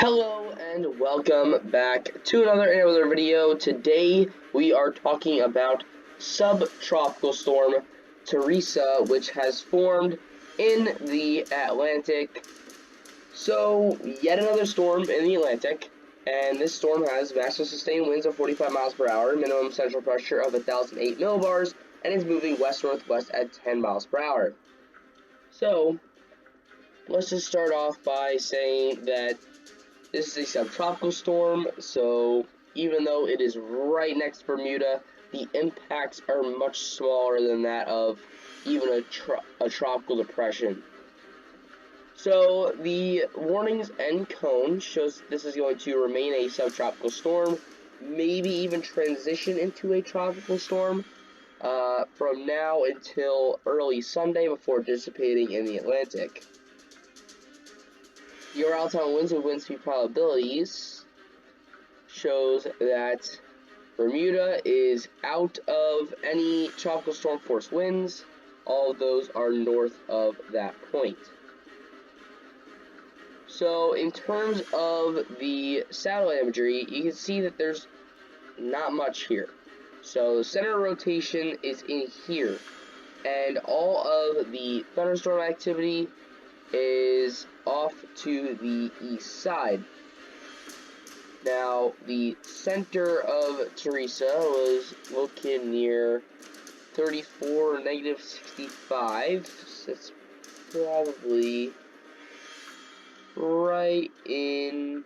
Hello and welcome back to another video. Today we are talking about Subtropical Storm Teresa, which has formed in the Atlantic. So, yet another storm in the Atlantic, and this storm has maximum sustained winds of 45 miles per hour, minimum central pressure of 1,008 millibars, and is moving west-northwest at 10 miles per hour. So, let's just start off by saying that this is a subtropical storm, so even though it is right next to Bermuda, the impacts are much smaller than that of even a tropical depression. So the warnings and cone shows this is going to remain a subtropical storm, maybe even transition into a tropical storm from now until early Sunday before dissipating in the Atlantic. Your out-time winds and wind speed probabilities shows that Bermuda is out of any tropical storm force winds. All of those are north of that point. So in terms of the satellite imagery, you can see that there's not much here. So the center of rotation is in here, and all of the thunderstorm activity is off to the east side. Now, the center of Teresa was located near 34, negative 65, so it's probably right in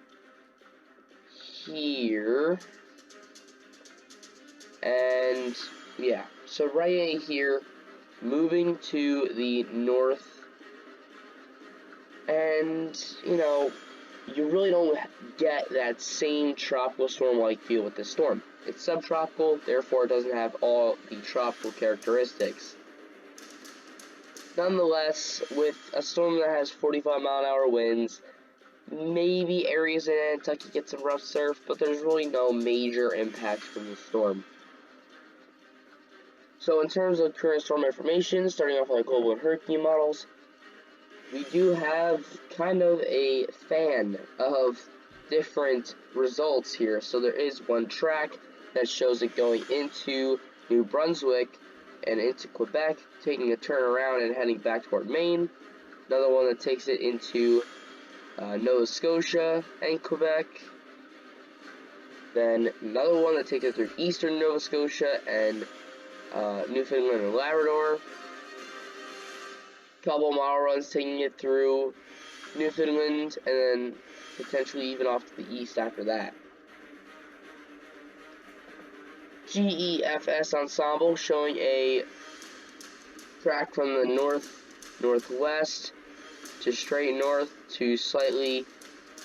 here, and yeah, so right in here, moving to the north. And, you really don't get that same tropical storm-like feel with this storm. It's subtropical, therefore it doesn't have all the tropical characteristics. Nonetheless, with a storm that has 45-mile-an-hour winds, maybe areas in Nantucket get some rough surf, but there's really no major impacts from the storm. So in terms of current storm information, starting off with our global and hurricane models, we do have kind of a fan of different results here. So there is one track that shows it going into New Brunswick and into Quebec, taking a turn around and heading back toward Maine. Another one that takes it into Nova Scotia and Quebec. Then another one that takes it through eastern Nova Scotia and Newfoundland and Labrador. Couple mile runs taking it through Newfoundland and then potentially even off to the east after that. GEFS ensemble showing a track from the northwest to straight north to slightly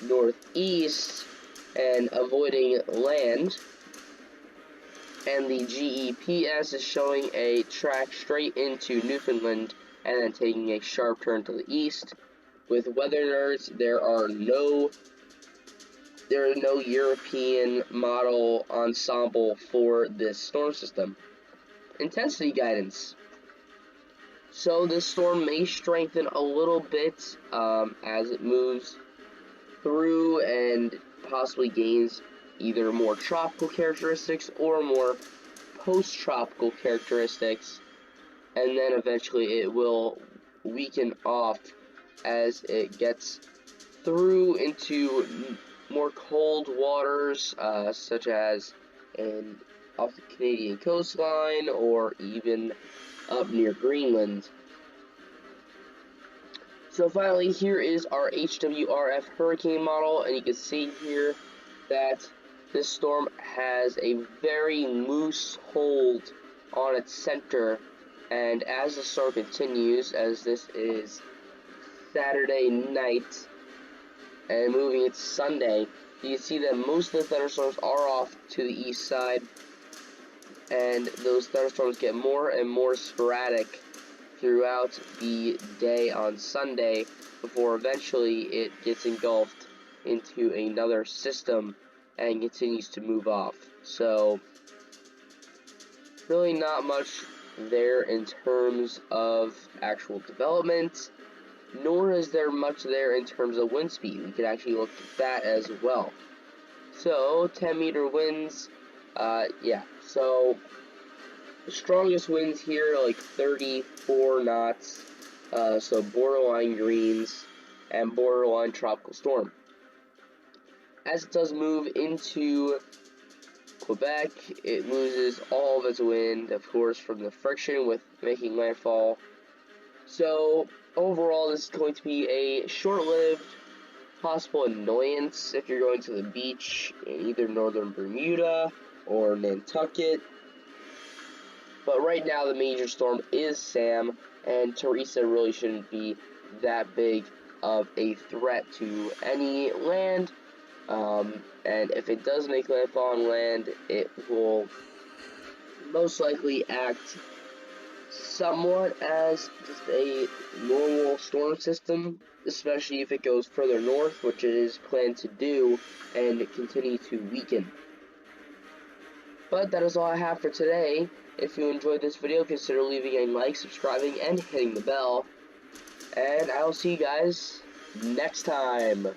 northeast and avoiding land. And the GEPS is showing a track straight into Newfoundland and then taking a sharp turn to the east. With weather nerds, there are no European model ensemble for this storm system. Intensity guidance. So this storm may strengthen a little bit as it moves through and possibly gains either more tropical characteristics or more post-tropical characteristics. And then eventually it will weaken off as it gets through into more cold waters, such as off the Canadian coastline or even up near Greenland. So finally, here is our Hwrf hurricane model, and you can see here that this storm has a very loose hold on its center. And as the storm continues, as this is Saturday night and moving into Sunday, you can see that most of the thunderstorms are off to the east side, and those thunderstorms get more and more sporadic throughout the day on Sunday before eventually it gets engulfed into another system and continues to move off. So really not much there in terms of actual development. nor is there much there in terms of wind speed. We could actually look at that as well. So 10-meter winds, yeah. So the strongest winds here are like 34 knots. So borderline greens and borderline tropical storm. As it does move into Quebec, it loses all of its wind, of course, from the friction with making landfall. So overall, this is going to be a short-lived possible annoyance if you're going to the beach in either northern Bermuda or Nantucket. But right now, the major storm is Sam, and Teresa really shouldn't be that big of a threat to any land. And if it does make landfall on land, it will most likely act somewhat as just a normal storm system, especially if it goes further north, which it is planned to do, and continue to weaken. But that is all I have for today. If you enjoyed this video, consider leaving a like, subscribing, and hitting the bell. And I will see you guys next time.